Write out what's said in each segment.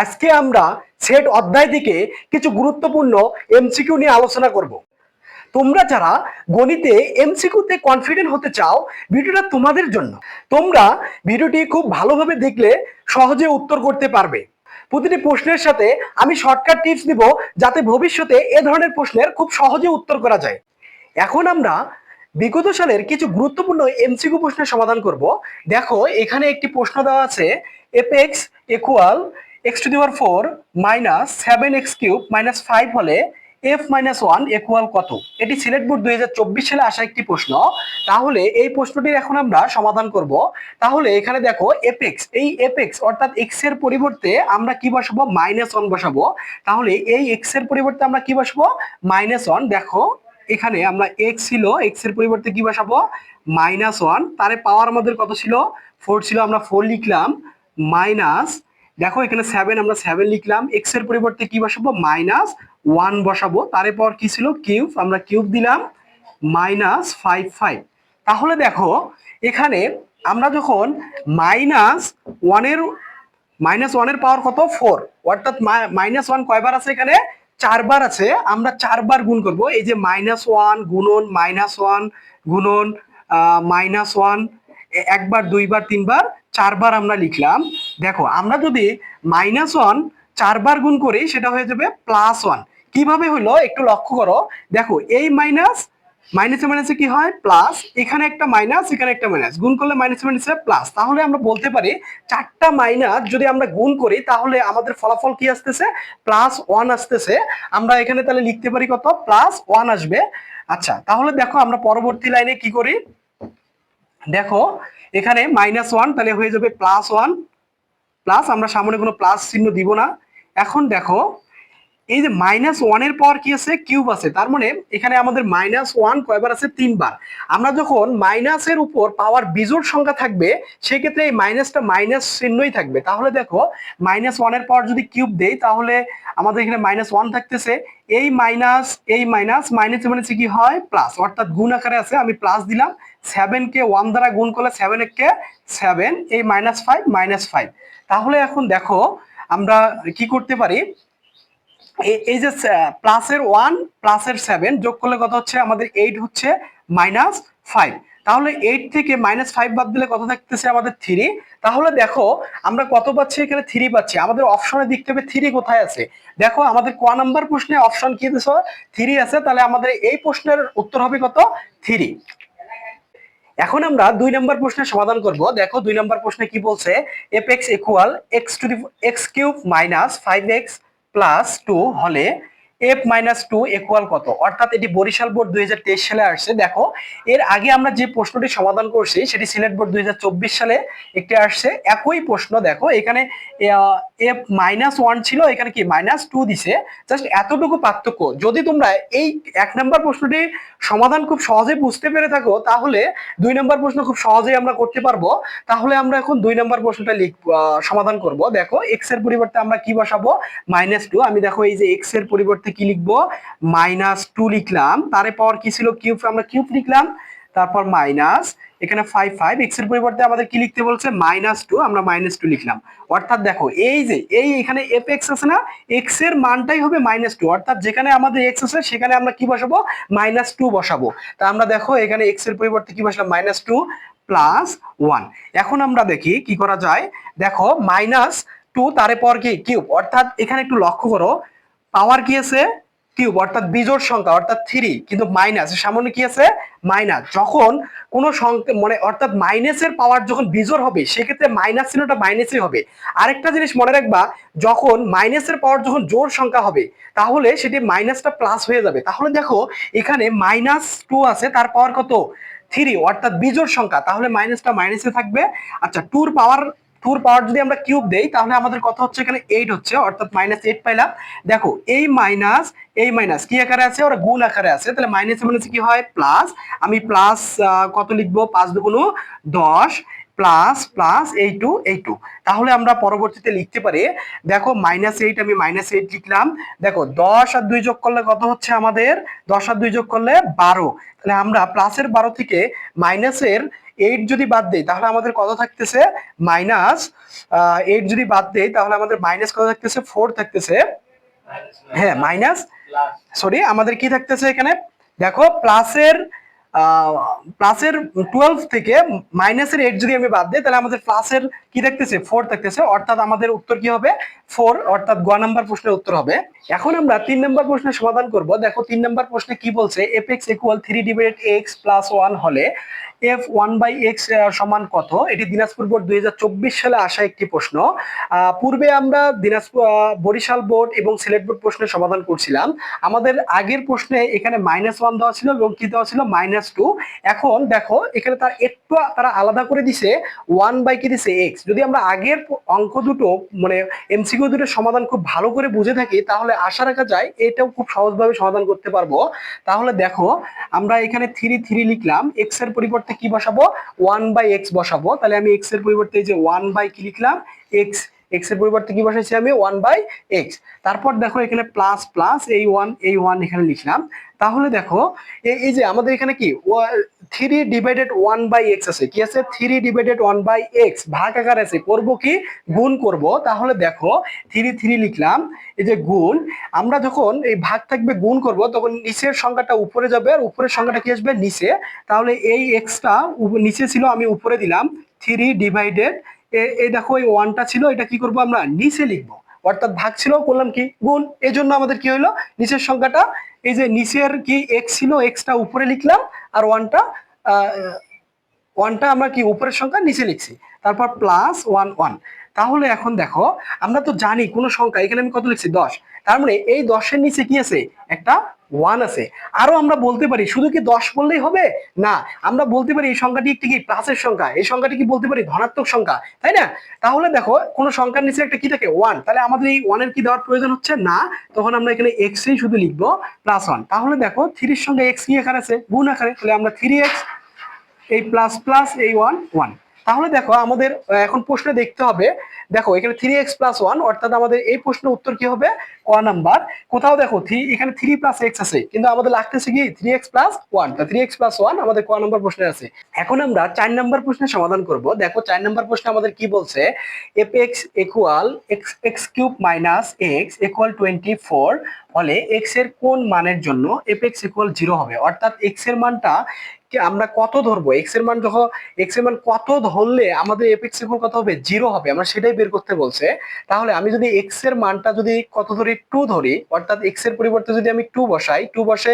আজকে আমরা সেট অধ্যায় থেকে কিছু গুরুত্বপূর্ণ এমসিকিউ নিয়ে আলোচনা করব। তোমরা যারা গণিতে এমসিকিউতে কনফিডেন্ট হতে চাও, ভিডিওটা তোমাদের জন্য। তোমরা ভিডিওটি খুব ভালোভাবে দেখলে সহজে উত্তর করতে পারবে। প্রতিটি প্রশ্নের সাথে আমি শর্টকাট টিপস দিব, যাতে ভবিষ্যতে এ ধরনের প্রশ্নের খুব সহজে উত্তর করা যায়। এখন আমরা বিগত সালের কিছু গুরুত্বপূর্ণ এমসিকিউ প্রশ্নের সমাধান করব। দেখো, এখানে একটি প্রশ্ন দেওয়া আছে, F x equal x to the power 4 minus 7x cube minus 5 হলে f মাইনাস 1 ইকুয়াল কত? এটি সিলেট বোর্ড 2024 সালে আসা একটি প্রশ্ন। তাহলে এই প্রশ্নটির এখন আমরা সমাধান করব। তাহলে এখানে দেখো, এই এফ অর্থাৎ x এর পরিবর্তে আমরা কি বসাবো? -1 বসাবো। তাহলে এই x এর পরিবর্তে আমরা কি বসাবো? -1। দেখো, এখানে আমরা x ছিল, x এর পরিবর্তে কি বসাবো? -1। তার পাওয়ার আমাদের কত ছিল? 4 ছিল, আমরা 4 লিখলাম। মাইনাস, দেখো এখানে 7, আমরা 7 লিখলাম। x এর পরিবর্তে কি বসাবো? -1 বসাবো। তারপর কি ছিল? কিউব, আমরা কিউব দিলাম। -5 তাহলে দেখো, এখানে আমরা যখন -1 এর পাওয়ার কত? 4, অর্থাৎ -1 কয়বার আছে? এখানে 4 বার আছে। আমরা 4 বার গুণ করব। এই যে -1 গুণন -1 গুণন -1, একবার, দুইবার, তিনবার, 4 বার আমরা লিখলাম। দেখো, আমরা যদি -1 4 বার গুণ করি, সেটা হয়ে যাবে +1। কিভাবে হলো একটু লক্ষ্য করো। দেখো, এই মাইনাসে মাইনাসে কি হয়? প্লাস। এখানে একটা মাইনাস, এখানে একটা মাইনাস, গুণ করলে মাইনাসে মাইনাসে প্লাস। তাহলে আমরা বলতে পারি 4টা মাইনাস যদি আমরা গুণ করি, তাহলে আমাদের ফলাফল কি আসতেছে? +1 আসতেছে। আমরা এখানে তাহলে লিখতে পারি কত? +1 আসবে। আচ্ছা, তাহলে দেখো আমরা পরবর্তী লাইনে কি করি। দেখো, এখানে -1 তাহলে হয়ে যাবে +1 প্লাস, আমরা সামনে কোনো প্লাস চিহ্ন দিব না। এখন দেখো, এই যে -1 এর পাওয়ার কি আছে? কিউব আছে। তার মানে এখানে আমাদের -1 কয়বার আছে? 3 বার। আমরা যখন মাইনাসের উপর পাওয়ার বিজোড় সংখ্যা থাকবে, সেক্ষেত্রে এই মাইনাসটা মাইনাস চিহ্নই থাকবে। তাহলে দেখো, -1 এর পাওয়ার যদি কিউব দেই, তাহলে আমাদের এখানে -1 থাকতেছে। এই মাইনাস মাইনাসে মাইনাসে কি হয়? প্লাস, অর্থাৎ গুণ আকারে আছে। আমি প্লাস দিলাম। 7 কে 1 দ্বারা গুণ করলে 7 কে 7, এই -5 তাহলে এখন দেখো, আমরা কি করতে পারি। এই যে প্লাসের 1 প্লাসের 7 যোগ করলে কত হচ্ছে? আমাদের 8 হচ্ছে -5। তাহলে 8 থেকে -5 বাদ দিলে কত থাকতেছে? আমাদের 3। তাহলে দেখো, আমরা কত পাচ্ছি? এখানে 3 পাচ্ছি। আমাদের অপশনে দেখতে হবে 3 কোথায় আছে। দেখো, আমাদের ক নাম্বার প্রশ্নে অপশন কি দিছো? 3 আছে। তাহলে আমাদের এই প্রশ্নের উত্তর হবে কত? 3। এখন আমরা 2 নম্বর প্রশ্নের সমাধান করব। দেখো, 2 নম্বর প্রশ্নে কি বলছে? F x equal x cube minus 5x plus 2 হলে f মাইনাস 2 ইকুয়াল কত? অর্থাৎ এটি বরিশাল বোর্ড 2023 সালে আসছে। দেখো, এর আগে আমরা যে প্রশ্নটি সমাধান করছি, সেটি সিলেট বোর্ড 2024 সালে একটি আসছে। একই প্রশ্ন। দেখো, এখানে f -1 ছিল, এখানে কি -2 দিছে। জাস্ট এতটুকু পার্থক্য। যদি তোমরা এই 1 নম্বর প্রশ্নটি সমাধান খুব সহজে বুঝতে পেরে থাকো, তাহলে 2 নম্বর প্রশ্ন খুব সহজেই আমরা করতে পারবো। তাহলে আমরা এখন 2 নম্বর প্রশ্নটা সমাধান করব। দেখো, x এর পরিবর্তে আমরা কি বসাবো? -2। আমি দেখো, এই যে x এর পরিবর্তে কি লিখবো? -2 লিখলাম। তারে পাওয়ার কি ছিল? কিউব, আমরা কিউব লিখলাম। তারপর মাইনাস, এখানে 5 x এর পরিবর্তে আমাদের কি লিখতে বলছে? -2, আমরা -2 লিখলাম। অর্থাৎ দেখো, এই যে এখানে fx আছে না, x এর মানটাই হবে -2। অর্থাৎ যেখানে আমাদের x আছে, সেখানে আমরা কি বসাবো? -2 বসাবো। তা আমরা দেখো, এখানে x এর পরিবর্তে কি বসালাম? -2 +1। এখন আমরা দেখি কি করা যায়। দেখো, -2 তারে পাওয়ার কি? কিউব। অর্থাৎ এখানে একটু লক্ষ্য করো, পাওয়ার কি আছে? কিউব, অর্থাৎ বিজোড় সংখ্যা, অর্থাৎ 3, কিন্তু মাইনাস সামনে কি আছে? মাইনাস। যখন কোন সংখ্যা মানে অর্থাৎ মাইনাসের পাওয়ার যখন বিজোড় হবে, সেক্ষেত্রে মাইনাস চিহ্নটা মাইনাসই হবে। আরেকটা জিনিস মনে রাখবা, যখন মাইনাসের পাওয়ার যখন জোড় সংখ্যা হবে, তাহলে সেটি মাইনাসটা প্লাস হয়ে যাবে। তাহলে দেখো, এখানে -2 আছে, তার পাওয়ার কত? 3, অর্থাৎ বিজোড় সংখ্যা। তাহলে মাইনাসটা মাইনাসে থাকবে। আচ্ছা, 2 এর পাওয়ার যদি আমরা কিউব দেই, তাহলে আমাদের কত হচ্ছে? এখানে 8 হচ্ছে, অর্থাৎ -8 পাইলাম। দেখো, এই মাইনাস কি আকারে আছে? ওরা গুণ আকারে আছে। তাহলে মাইনাসে মাইনাসে কি হয়? প্লাস। আমি প্লাস কত লিখবো? 5 দুগুণ 10 প্লাস প্লাস এই টু। তাহলে আমরা পরবর্তীতে লিখতে পারি, দেখো, -8, আমি -8 লিখলাম। দেখো, 10 আর 2 যোগ করলে কত হচ্ছে আমাদের? 10 আর 2 যোগ করলে 12। তাহলে আমরা প্লাসের 12 থেকে মাইনাসের 8 যদি বাদ দেই তাহলে আমাদের কত থাকতেছে মাইনাস, 8 যদি বাদ দেই তাহলে আমাদের মাইনাস কত থাকতেছে 4 থাকতেছে, হ্যাঁ মাইনাস, সরি আমাদের কি থাকতেছে এখানে দেখো প্লাসের প্লাসের 12 থেকে মাইনাসের 8 যদি আমি বাদ দিই তাহলে আমাদের প্লাসের কি থাকতেছে 4 থাকতেছে, অর্থাৎ আমাদের উত্তর কি হবে 4, অর্থাৎ গ নাম্বার প্রশ্নের উত্তর হবে। এখন আমরা 3 নম্বর প্রশ্নের সমাধান করব। দেখো 3 নম্বর প্রশ্নে কি বলছে, fx equal 3 divided x plus 1 হলে f 1/x সমান কত? এটি দিনাজপুর বোর্ড 2024 সালে আসা একটি প্রশ্ন। পূর্বে আমরা দিনাজপুর বরিশাল বোর্ড এবং সিলেট বোর্ড প্রশ্নের সমাধান করছিলাম। আমাদের আগের প্রশ্নে এখানে -1 দেওয়া ছিল এবং কি দেওয়া ছিল -2। এখন দেখো এখানে তার একটু তারা আলাদা করে দিছে 1 বাই কি দিছে x। যদি আমরা আগের অঙ্ক দুটো মানে এমসিকিউ দুটোর সমাধান খুব ভালো করে বুঝে থাকি তাহলে আশা রাখা যায় এটাও খুব সহজভাবে সমাধান করতে পারবো। তাহলে দেখো আমরা এখানে 3 লিখলাম, x এর পরিবর্তে কি বসাবো 1/x বসাবো। তাহলে আমি x এর পরিবর্তে এই যে 1 বাই কি লিখলাম x, x এর পরিবর্তে কি বসাইছি আমি 1/x। তারপর দেখো এখানে প্লাস প্লাস এই 1 এখানে লিখলাম। তাহলে দেখো এই যে আমাদের এখানে কি 3 ডিভাইডেড 1/x আছে, কি আছে 3 ডিভাইডেড 1/x ভাগ আকার আছে, করব কি গুণ করব। তাহলে দেখো 3 লিখলাম, এই যে গুণ, আমরা যখন এই ভাগ থাকবে গুণ করব তখন নিচের সংখ্যাটা উপরে যাবে আর উপরের সংখ্যাটা কি আসবে নিচে। তাহলে এই এক্সটা নিচে ছিল আমি উপরে দিলাম 3 ডিভাইডেড, এই দেখো এই 1টা ছিল এটা কি করব আমরা নিচে লিখবো, অর্থাৎ ভাগ ছিল করলাম কি গুণ। এই জন্য আমাদের কি হলো নিচের সংখ্যাটা, এই যে নিচের কি এক্স ছিল এক্সটা উপরে লিখলাম আর ওয়ানটা আমরা কি উপরের সংখ্যা নিচে লিখছি, তারপর প্লাস 1 তাহলে এখন দেখো আমরা তো জানি কোন সংখ্যা, এখানে আমি কত লিখছি 10, তার মানে এই 10-এর নিচে কি আছে একটা 1 আছে। আরো আমরা বলতে পারি শুধু কি 10 বললেই হবে না, আমরা বলতে পারি এই সংখ্যাটি একটি কি প্লাসের সংখ্যা, এই সংখ্যাটি কি বলতে পারি ধনাত্মক সংখ্যা, তাই না? তাহলে দেখো কোন সংখ্যার নিচে একটা কি থাকে 1, তাহলে আমাদের এই 1 এর কি দেওয়ার প্রয়োজন হচ্ছে না, তখন আমরা এখানে x এই শুধু লিখবো +1। তাহলে দেখো 3 এর সঙ্গে x কি আকারে আছে গুণ আকারে, তাহলে আমরা 3x এই প্লাস প্লাস এই 1 তাহলে দেখো আমাদের এখন প্রশ্নে দেখতে হবে, দেখো এখানে 3x + 1, অর্থাৎ আমাদের এই প্রশ্নের উত্তর কি হবে ক নাম্বার। কোথাও দেখো এখানে 3 + x আছে কিন্তু আমাদের লাগতেছে কি 3x + 1, তা 3x + 1 আমাদের ক নাম্বার প্রশ্নে আছে। এখন আমরা 4 নাম্বার প্রশ্নের সমাধান করব। দেখো 4 নাম্বার প্রশ্নে আমাদের কি বলছে, fx equal x³ - x equal 24 হলে x এর কোন মানের জন্য fx ইকুয়াল 0 হবে, অর্থাৎ x এর মানটা আমরা কত ধরবো, x এর মান যখন x এর মান কত ধরলে আমাদের fx ইকুয়াল কত হবে 0 হবে, আমরা সেটাই বের করতে বলছে। তাহলে আমি যদি x এর মানটা যদি কত ধরি 2 ধরি, অর্থাৎ x এর পরিবর্তে যদি আমি 2 বসাই, 2 বসে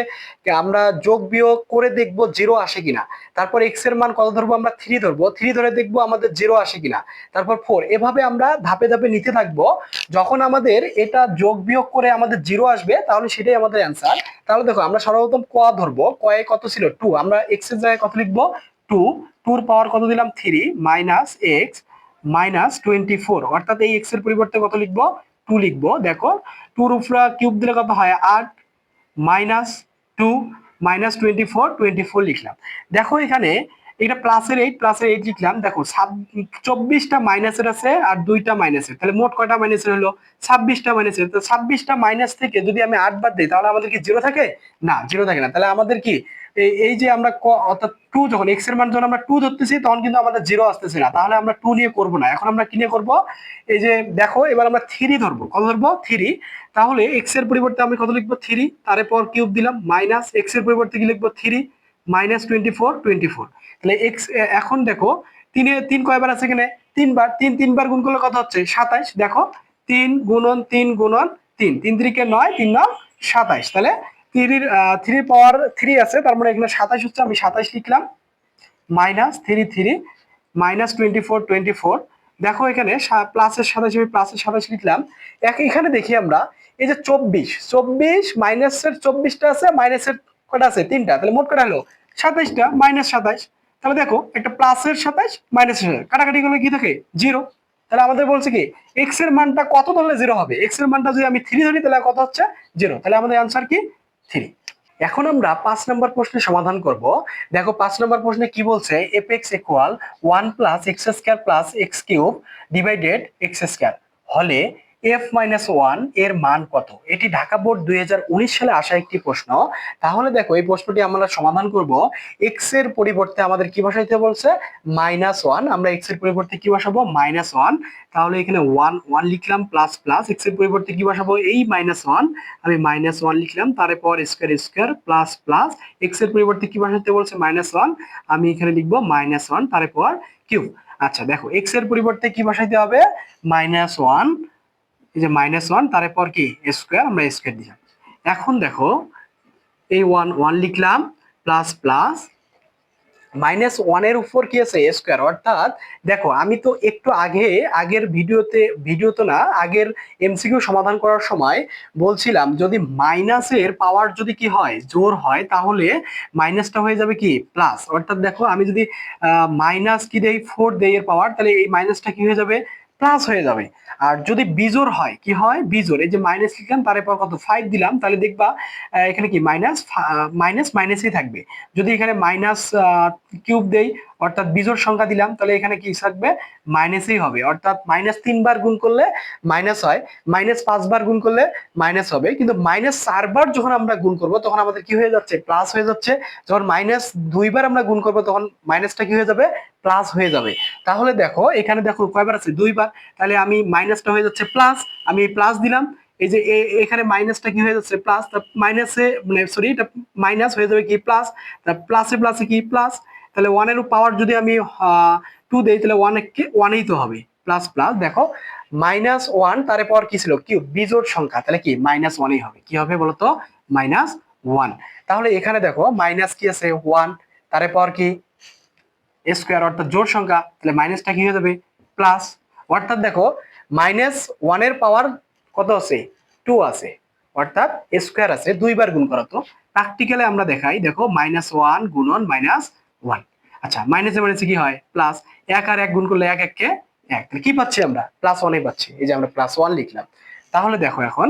আমরা যোগ বিয়োগ করে দেখবো 0 আসে কিনা। তারপর x এর মান কত ধরবো আমরা 3 ধরবো, 3 ধরে দেখবো আমাদের 0 আসে কিনা। তারপর 4, এভাবে আমরা ধাপে ধাপে নিতে থাকবো, যখন আমাদের এটা যোগ বিয়োগ করে আমাদের 0 আসবে তাহলে সেটাই আমাদের অ্যান্সার। তাহলে দেখো আমরা সর্বপ্রথম ক ধরবো, ক এ কত ছিল 2, আমরা x এর জায়গায় কত লিখবো 2, 2 এর পাওয়ার কত দিলাম 3 - x - 24, অর্থাৎ এই x এর পরিবর্তে কত লিখবো 2 লিখবো। দেখো 2 এর উপরে কিউব দিলে কত হয় 8 - 2 - 24 লিখলাম। দেখো এখানে এটা +8 লিখলাম। দেখো 24টা মাইনাসের আছে আর 2টা মাইনাসের, তাহলে মোট কয়টা মাইনাসের হলো 26টা মাইনাসের। তো 26টা মাইনাস থেকে যদি আমি 8 বাদ দিই তাহলে আমাদের কি 0 থাকে না, 0 থাকে না। তাহলে আমাদের কি এই যে আমরা অর্থাৎ 2 যখন x এর মান যখন আমরা 2 ধরতেছি তখন কিন্তু আমাদের 0 আসতেছে না, তাহলে আমরা 2 নিয়ে করব না। এখন আমরা কি নিয়ে করব, এই যে দেখো এবার আমরা 3 ধরবো, কত ধরবো 3। তাহলে x এর পরিবর্তে আমি কত লিখবো 3, তারপর কিউব দিলাম মাইনাস x এর পরিবর্তে কি লিখবো 3 -24। তাহলে x এখন দেখো 3 কয়বার আছে এখানে 3 বার, 3 বার গুণ করলে কত হচ্ছে 27। দেখো 3 গুণন 3 গুণন 3, 3 3 × 9, 3 9 27। তাহলে 3 পাওয়ার 3 আছে, তার মানে এখানে 27 হচ্ছে, আমি 27 লিখলাম -3 -24। দেখো এখানে প্লাসের 27 আমি প্লাসের 27 লিখলাম। এখানে দেখি আমরা এই যে 24 মাইনাসের 24টা আছে, মাইনাসের কটা আছে 3টা, তাহলে মোট কটা হলো 27টা -27। তাহলে দেখো একটা প্লাসের 27 মাইনাসের কাটাকাটি করলে কি থাকে 0। তাহলে আমাদের বলছে কি x এর মানটা কত ধরলে 0 হবে, x এর মানটা যদি আমি 3 ধরি তাহলে কত হচ্ছে 0, তাহলে আমাদের অ্যান্সার কি 3। এখন আমরা 5 নম্বর প্রশ্নের সমাধান করব। দেখো 5 নম্বর প্রশ্নে কি বলছে, fx equal 1 + x² + x³ divided x² হলে f মাইনাস ওয়ান এর মান কত? এটি ঢাকা বোর্ড 2019 সালে আসা একটি প্রশ্ন। তাহলে দেখো এই প্রশ্নটি আমরা সমাধান করব। এক্স এর পরিবর্তে আমাদের কি বসাইতে বলছে? Minus one. আমরা এক্স এর পরিবর্তে কি বসাবো? Minus one. তাহলে এখানে ওয়ান ওয়ান লিখলাম প্লাস প্লাস, এক্স এর পরিবর্তে কি বসাবো? এই মাইনাস ওয়ান, আমি মাইনাস ওয়ান লিখলাম, তারপর square square plus plus, x এর পরিবর্তে কি বসাতে বলছে? মাইনাস ওয়ান, আমি এখানে লিখবো মাইনাস ওয়ান, তারপর কিউব। আচ্ছা দেখো এক্স এর পরিবর্তে কি বসাইতে হবে? মাইনাস ওয়ান, এই যে মাইনাস ওয়ান, তারপর কি স্কোয়ার, আমরা স্কোয়ার দিলাম। এখন দেখো এই ওয়ান ওয়ান লিখলাম প্লাস প্লাস, মাইনাস ওয়ানের উপর কি আছে? স্কোয়ার। অর্থাৎ দেখো আমি তো একটু আগে আগের ভিডিওতে না, আগের এমসিকিউ সমাধান করার সময় বলছিলাম যদি মাইনাসের পাওয়ার যদি কি হয়? জোর হয়, তাহলে মাইনাসটা হয়ে যাবে কি? প্লাস। অর্থাৎ দেখো আমি যদি মাইনাস কি দেই? 4 দেই এর পাওয়ার, তাহলে এই মাইনাসটা কি হয়ে যাবে? প্লাস হয়ে যাবে। আর যদি বিজোড় হয়, কি হয়? বিজোড়, এই যে মাইনাস লিখলাম তারপর কত? 5 দিলাম, তাহলে দেখবা এখানে কি মাইনাস মাইনাস মাইনাসই থাকবে। যদি এখানে মাইনাস কিউব দেই, অর্থাৎ বিজোড় সংখ্যা দিলাম, তাহলে এখানে কি থাকবে? মাইনাসই হবে। অর্থাৎ মাইনাস 3 বার গুণ করলে মাইনাস হয়, মাইনাস 5 বার গুণ করলে মাইনাস হবে, কিন্তু মাইনাস 4 বার যখন আমরা গুণ করব তখন আমাদের কি হয়ে যাচ্ছে? প্লাস হয়ে যাচ্ছে। যখন মাইনাস 2 বার আমরা গুণ করব তখন মাইনাসটা কি হয়ে যাবে? প্লাস হয়ে যাবে। তাহলে দেখো এখানে দেখো কয়বার আছে? 2 বার, তাহলে আমি মাইনাসটা হয়ে যাচ্ছে প্লাস, আমি প্লাস দিলাম। এই যে এখানে মাইনাসটা কি হয়ে যাচ্ছে? প্লাস, মাইনাসে মানে সরি এটা মাইনাস হয়ে যাবে কি? প্লাস, প্লাসে প্লাসে কি? প্লাস। তাহলে ওয়ানের পাওয়ার যদি আমি 2 দেই, তাহলে ওয়ানেই তো হবে, প্লাস প্লাস। দেখো মাইনাস ওয়ান, তারপর কি ছিল? কিউব, বিজোড় সংখ্যা, তাহলে কি মাইনাস ওয়ানই হবে। কি হবে বলতো? Minus one. তাহলে এখানে দেখো মাইনাস কি আছে? ওয়ান, তারপর কি স্কোয়ার, অর্থাৎ জোড় সংখ্যা, তাহলে মাইনাসটা কি হয়ে যাবে? প্লাস। অর্থাৎ দেখো মাইনাস ওয়ানের পাওয়ার কত আছে? 2 আছে, অর্থাৎ স্কোয়ার আছে, 2 বার গুণ করা। তো প্র্যাকটিক্যালি আমরা দেখাই, দেখো মাইনাস ওয়ান গুণন মাইনাস ওয়ান। আচ্ছা মাইনাসে মাইনাসে কি হয়? প্লাস। এক আর এক গুণ করলে এক এককে এক, তাহলে কি পাচ্ছি আমরা? প্লাস ওয়ানই পাচ্ছি। এই যে আমরা প্লাস ওয়ান লিখলাম। তাহলে দেখো এখন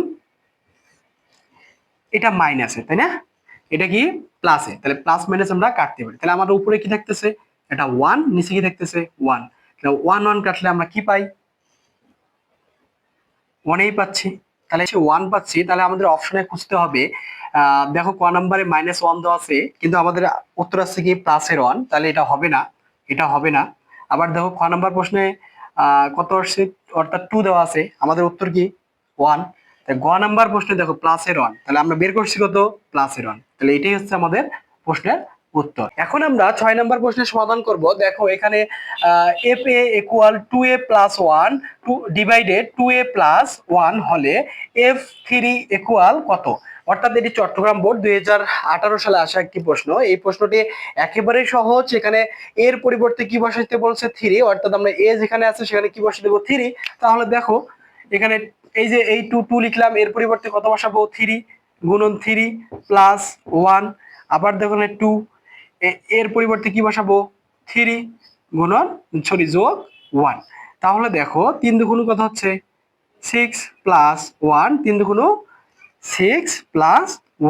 এটা মাইনাসে, তাই না? এটা কি? প্লাসে, তাহলে প্লাস মাইনাস আমরা কাটতে পারি। তাহলে আমাদের উপরে কি থাকতেছে? এটা ওয়ান, নিচে কি থাকতেছে? ওয়ান। তাহলে ওয়ান ওয়ান কাটলে আমরা কি পাই? ওয়ানেই পাচ্ছি। তাহলে ওয়ান পাচ্ছি, তাহলে আমাদের অপশনে খুঁজতে হবে। দেখো ক নাম্বারে মাইনাস ওয়ান দেওয়া আছে, কিন্তু আমাদের উত্তর আছে কি? প্লাসের ওয়ান, তাহলে এটা হবে না, এটা হবে না। আবার দেখো খ নাম্বার প্রশ্নে কত আসছে? অর্থাৎ 2 দেওয়া আছে, আমাদের উত্তর কি? ওয়ান। গ নাম্বার প্রশ্নে দেখো প্লাসের ওয়ান, তাহলে আমরা বের করছি কত? প্লাসের ওয়ান। তাহলে এটাই হচ্ছে আমাদের প্রশ্নের উত্তর। এখন আমরা 6 নাম্বার প্রশ্নের সমাধান করব। দেখো এখানে এফ এ equal 2a plus one divided 2a plus one হলে এফ থ্রি ইকুয়াল কত? অর্থাৎ এটি চট্টগ্রাম বোর্ড 2018 সালে আসা একটি প্রশ্ন। এই প্রশ্নটি একেবারেই সহজ। এখানে এর পরিবর্তে কি বসাইতে বলছে? 3, অর্থাৎ আমরা এ যেখানে আছে সেখানে কি বসিয়ে দেবো? 3। তাহলে দেখো এখানে এই যে এই টু টু লিখলাম, এর পরিবর্তে কত বসাবো? 3 গুণন 3 প্লাস ওয়ান। আবার দেখো 2, এর পরিবর্তে কি বসাবো? 3 গুণন যোগ 1। তাহলে দেখো 3 দুগুণ কত হচ্ছে? 6 প্লাস 1, 3 দুগুণ 6 প্লাস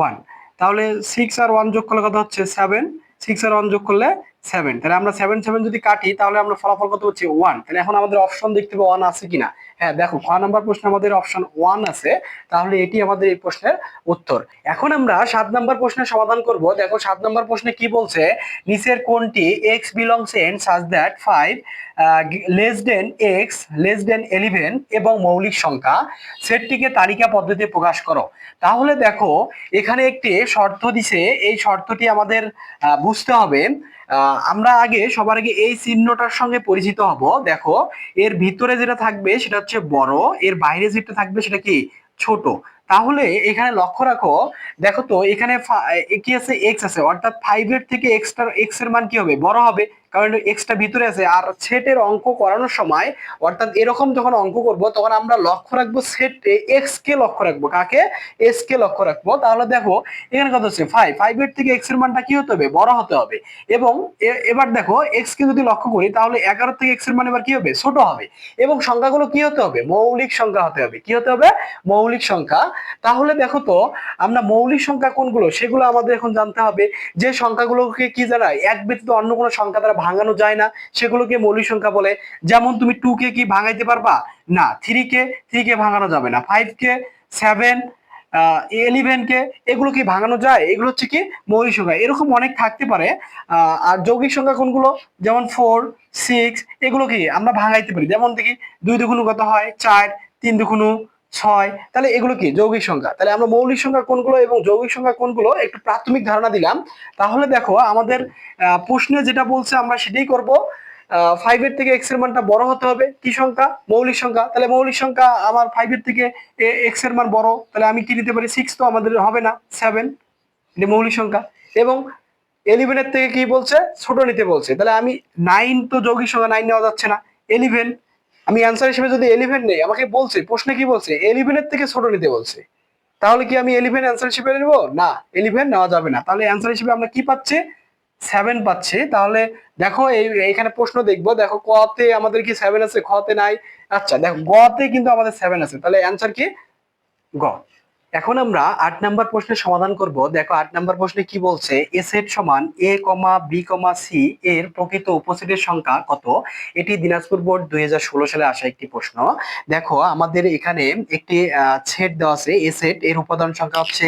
1। তাহলে 6 আর 1 যোগ করলে কত হচ্ছে? 7। 6 আর 1 যোগ করলে 7। তাহলে আমরা 7 7 যদি কাটি, তাহলে আমরা ফলাফল কত হচ্ছে? 1। তাহলে এখন আমাদের অপশন দেখতে পাবো 1 আছে কিনা। হ্যাঁ দেখো খ নাম্বার প্রশ্নে আমাদের অপশন 1 আছে, তাহলে এটি আমাদের এই প্রশ্নের উত্তর। এখন আমরা 7 নাম্বার প্রশ্নের সমাধান করব। দেখো 7 নাম্বার প্রশ্নে কি বলছে? নিচের কোনটি x belongs in such that 5 less than x less than 11 এবং মৌলিক সংখ্যা, সেটটিকে তালিকা পদ্ধতিতে প্রকাশ করো। তাহলে দেখো এখানে একটি শর্ত দিছে, এই শর্তটি আমাদের বুঝতে হবে। আমরা সবার আগে এই চিহ্নটার সঙ্গে পরিচিত হব। দেখো এর ভিতরে যেটা থাকবে সেটা হচ্ছে বড়, এর বাইরে যেটা থাকবে সেটা কি? ছোট। তাহলে এখানে লক্ষ্য রাখো, দেখো তো এখানে কি আছে? এক্স আছে, অর্থাৎ 5 এর থেকে এক্স এর মান কি হবে? বড় হবে, কারণ এক্সটা ভিতরে আছে। আর সেটের অঙ্ক করানোর সময়, অর্থাৎ এরকম যখন অঙ্ক করব তখন আমরা লক্ষ্য রাখবো সেট এক্স কে লক্ষ্য রাখবো, কাকে? এস কে লক্ষ্য রাখবো। তাহলে দেখো এখানে কত হচ্ছে? 5। 5 এর থেকে এক্স এর মানটা কি হতে হবে? বড় হতে হবে। এবং এবার দেখো এক্স কে যদি লক্ষ্য করি, তাহলে 11 থেকে এক্স এর মান এবার কি হবে? ছোট হবে। এবং সংখ্যাগুলো কি হতে হবে? মৌলিক সংখ্যা হতে হবে। কি হতে হবে? মৌলিক সংখ্যা। তাহলে দেখো তো আমরা মৌলিক সংখ্যা কোনগুলো সেগুলো আমাদের এখন জানতে হবে। যে সংখ্যাগুলোকে কি জানা এক ব্যতীত অন্য কোনো সংখ্যা দ্বারা ভাঙানো যায় না সেগুলোকে মৌলিক সংখ্যা বলে। যেমন তুমি 2 কে কি ভাঙাইতে পারবা? না। 3 কে ভাঙানো যাবে না। 5 কে, 7, 11 কে, এগুলো কি ভাঙানো যায়? এগুলো হচ্ছে কি মৌলিক সংখ্যা। এরকম অনেক থাকতে পারে। আর যৌগিক সংখ্যা কোনগুলো? যেমন 4, 6, এগুলো কি আমরা ভাঙাইতে পারি। যেমন দেখি 2 দুগুণ কত হয়? 4, 3 দুগুণ 6। তাহলে এগুলো কি যৌগিক সংখ্যা। তাহলে আমরা মৌলিক সংখ্যা কোনগুলো এবং যৌগিক সংখ্যা কোনগুলো একটু প্রাথমিক ধারণা দিলাম। তাহলে দেখো আমাদের প্রশ্নে যেটা বলছে আমরা সেটাই করব। 5 এর থেকে x এর মানটা বড় হতে হবে। কি সংখ্যা? মৌলিক সংখ্যা। তাহলে মৌলিক সংখ্যা আমার 5 এর থেকে x এর মান বড়, তাহলে আমি কি নিতে পারি? 6 তো আমাদের হবে না, 7। এটা মৌলিক সংখ্যা। এবং 11 এর থেকে কি বলছে? ছোট নিতে বলছে। তাহলে আমি 9 তো যৌগিক সংখ্যা, 9 নেওয়া যাচ্ছে না। 11 আমি অ্যান্সার হিসেবে যদি 11 নেই, আমাকে বলছে প্রশ্নে কি বলছে? 11 এর থেকে ছোট নিতে বলছে। তাহলে কি আমি 11 অ্যান্সার হিসেবে নেব? না, 11 নেওয়া যাবে না। তাহলে অ্যান্সার হিসেবে আমরা কি পাচ্ছি? 7 পাচ্ছি। তাহলে দেখো এখানে প্রশ্ন দেখবো। দেখো ক তে আমাদের কি 7 আছে? খ তে নাই। আচ্ছা দেখো গ তে কিন্তু আমাদের 7 আছে। তাহলে অ্যান্সার কি? গ। এখন আমরা 8 নাম্বার প্রশ্নের সমাধান করব। দেখো 8 নাম্বার প্রশ্নে কি বলছে? এ সেট সমান এ কমা বি কমা সি এর প্রকৃত উপসেটের সংখ্যা কত? এটি দিনাজপুর বোর্ড 2016 সালে আসা একটি প্রশ্ন। দেখো আমাদের এখানে একটি সেট দেওয়া আছে। এ সেট এর উপাদান সংখ্যা হচ্ছে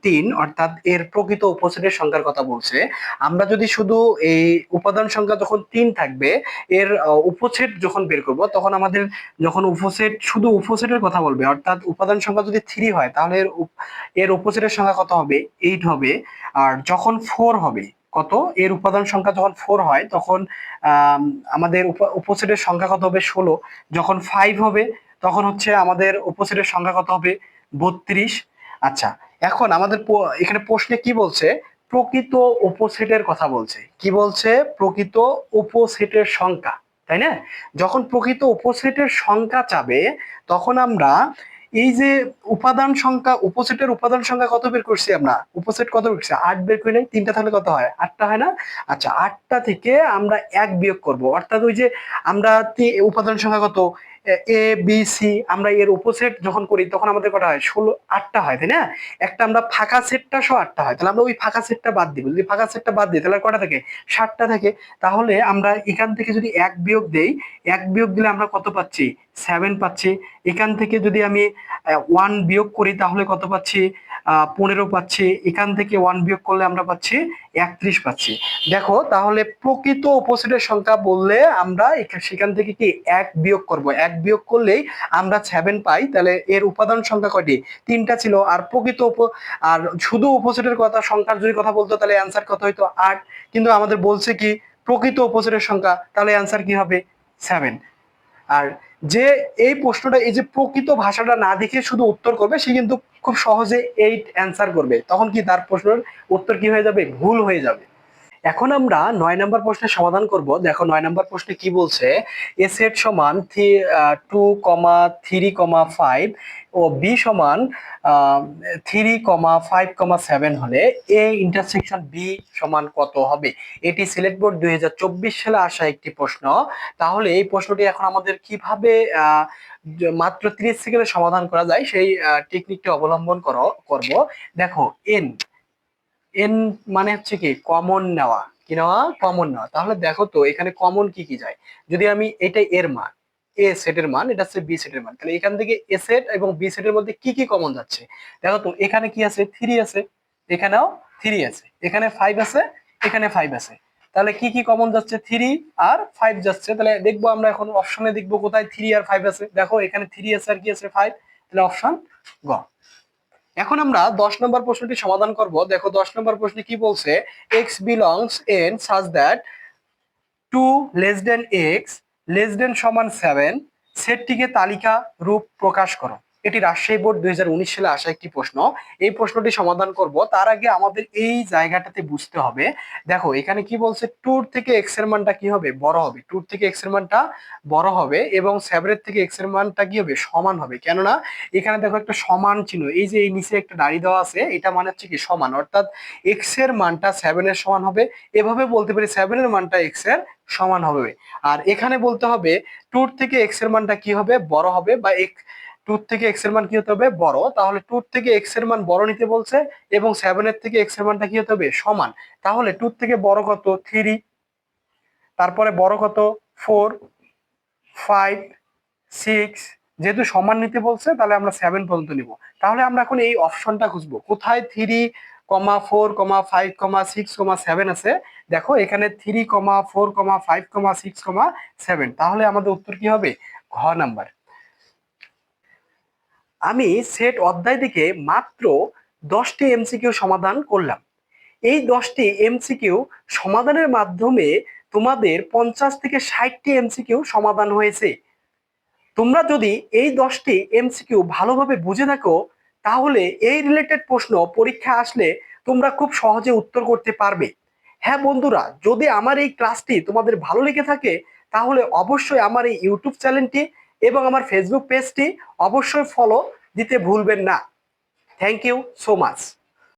3, অর্থাৎ এর প্রকৃত উপসেটের সংখ্যার কথা বলছে। আমরা যদি শুধু এই উপাদান সংখ্যা যখন 3 থাকবে, এর উপসেট যখন বের করব তখন আমাদের যখন উপসেট শুধু উপসেটের কথা বলবে, অর্থাৎ উপাদান সংখ্যা যদি 3 হয় তাহলে এর উপসেটের সংখ্যা কত হবে? 8 হবে। আর যখন 4 হবে, কত? এর উপাদান সংখ্যা যখন 4 হয় তখন আম, আমাদের উপসেটের সংখ্যা কত হবে? 16। যখন 5 হবে তখন হচ্ছে আমাদের উপসেটের সংখ্যা কত হবে? 32। আচ্ছা, এখন আমাদের এখানে প্রশ্নে কি বলছে? প্রকৃত উপসেটের কথা বলছে। কি বলছে? প্রকৃত উপসেটের সংখ্যা, তাই না? যখন প্রকৃত উপসেটের সংখ্যা চাবে তখন আমরা এই যে উপাদান সংখ্যা, উপসেটের উপাদান সংখ্যা কত বের করছি আমরা? উপসেট কত বের করছি? 8 বের করে নাই। 3টা থাকলে কত হয়? 8টা হয় না? আচ্ছা, 8টা থেকে আমরা 1 বিয়োগ করব। অর্থাৎ ওই যে আমরা উপাদান সংখ্যা কত? এ বি সি, আমরা এর উপসেট যখন করি তখন আমাদের কটা হয়? 8টা হয়, তাই না? একটা আমরা ফাঁকা সেটটা সহ 8টা হয়। তাহলে আমরা ওই ফাঁকা সেটটা বাদ দিব। যদি ফাঁকা সেটটা বাদ দিই তাহলে কটা থাকে? 7টা থাকে। তাহলে আমরা এখান থেকে যদি 1 বিয়োগ দেই, 1 বিয়োগ দিলে আমরা কত পাচ্ছি? 7 পাচ্ছি। এখান থেকে যদি আমি 1 বিয়োগ করি তাহলে কত পাচ্ছি? 15 পাচ্ছি। এখান থেকে 1 বিয়োগ করলে আমরা পাচ্ছি 31 পাচ্ছি। দেখো তাহলে প্রকৃত উপসেটের সংখ্যা বললে আমরা সেখান থেকে কি 1 বিয়োগ করব। 1 বিয়োগ করলেই আমরা 7 পাই। তাহলে এর উপাদান সংখ্যা কয়টি? 3টা ছিল। আর আর শুধু উপসেটের কথা, সংখ্যার যদি কথা বলতো তাহলে অ্যান্সার কত হইতো? 8। কিন্তু আমাদের বলছে কি প্রকৃত উপসেটের সংখ্যা, তাহলে অ্যান্সার কি হবে? 7। আর যে এই প্রশ্নটা, এই যে প্রকৃত ভাষাটা না দেখে শুধু উত্তর করবে, সে কিন্তু খুব সহজে 8 অ্যান্সার করবে। তখন কি তার প্রশ্নের উত্তর কি হয়ে যাবে? ভুল হয়ে যাবে। এখন আমরা 9 নম্বর প্রশ্নের সমাধান করব। দেখো 9 নম্বর প্রশ্নে কি বলছে? এ সেট সমান 2,3,5 ও বি সমান 3,5,7 হলে এ ইন্টারসেকশন বি সমান কত হবে? এটি সিলেট বোর্ড 2024 সালে আসা একটি প্রশ্ন। তাহলে এই প্রশ্নটি এখন আমাদের কিভাবে মাত্র 30 সেকেন্ডে সমাধান করা যায় সেই টেকনিকটি অবলম্বন করব। দেখো এন, এন মানে হচ্ছে কি কমন নেওয়া। কি নেওয়া? কমন নেওয়া। তাহলে দেখো তো এখানে কমন কি কি যায়। যদি আমি এটাই এর মান, এ সেটের মান, এটা হচ্ছে বি সেটের মান, তাহলে এখান থেকে এ সেট এবং বি সেটের মধ্যে কি কি কমন যাচ্ছে? দেখো তো এখানে কি আছে? 3 আছে, এখানেও 3 আছে, এখানে 5 আছে, এখানে 5 আছে। তাহলে কি কি কমন যাচ্ছে? 3 আর 5 যাচ্ছে। তাহলে দেখবো আমরা এখন অপশনে দেখবো কোথায় 3 আর 5 আছে। দেখো এখানে 3 আছে আর কি আছে? 5। তাহলে অপশন গ। এখন আমরা 10 নম্বর প্রশ্নটি সমাধান করব। দেখো 10 নম্বর প্রশ্নে কি বলছে? x belongs in such that 2 less than x less than সমান 7 সেটটিকে তালিকা রূপ প্রকাশ করো। এটি রাজশাহী বোর্ড 2019 সালে আসা একটি প্রশ্ন। এই প্রশ্নটি সমাধান করব। তার আগে আমাদের এই জায়গাটাতে বুঝতে হবে। দেখো এখানে কি বলছে? 2 থেকে x এর মানটা কি হবে? বড় হবে। 2 থেকে x এর মানটা বড় হবে এবং 7 এর থেকে x এর মানটা কি হবে? সমান হবে। কেননা এখানে দেখো একটা সমান চিহ্ন, এই যে এই নিচে একটা দাড়ি দেওয়া আছে, এটা মানে হচ্ছে কি সমান, অর্থাৎ x এর মানটা 7 এর সমান হবে। এভাবে বলতে পারি 7 এর মানটা x এর সমান হবে। আর এখানে বলতে হবে 2 থেকে x এর মানটা কি হবে? বড় হবে, বা টু থেকে এক্স এর মান কি হতে হবে বড়, তাহলে টু থেকে এক্স এর মান বড় নিতে বলছে এবং 7 এর থেকে এক্স এর মানটা কি হতে হবে সমান। তাহলে টু থেকে বড় কত 3, তারপরে বড় কত 4, 5, 6, যেহেতু সমান নিতে বলছে তাহলে আমরা 7 পর্যন্ত নিব। তাহলে আমরা এখন এই অপশনটা খুঁজবো কোথায় 3,4,5,6,7 আছে। দেখো এখানে 3,4,5,6,7, তাহলে আমাদের উত্তর কি হবে ঘ নাম্বার। আমি সেট অধ্যায় থেকে মাত্র 10টি এমসিকিউ সমাধান করলাম। এই 10টি এমসিকিউ সমাধানের মাধ্যমে তোমাদের 50 থেকে 60টি এমসিকিউ সমাধান হয়েছে। তোমরা যদি এই 10টি এমসিকিউ ভালোভাবে বুঝে থাকো তাহলে এই রিলেটেড প্রশ্ন পরীক্ষা আসলে তোমরা খুব সহজে উত্তর করতে পারবে। হ্যাঁ বন্ধুরা, যদি আমার এই ক্লাসটি তোমাদের ভালো লেগে থাকে তাহলে অবশ্যই আমার এই ইউটিউব চ্যানেলটি এবং আমার ফেসবুক পেজটি অবশ্যই ফলো দিতে ভুলবেন না। Thank you so much.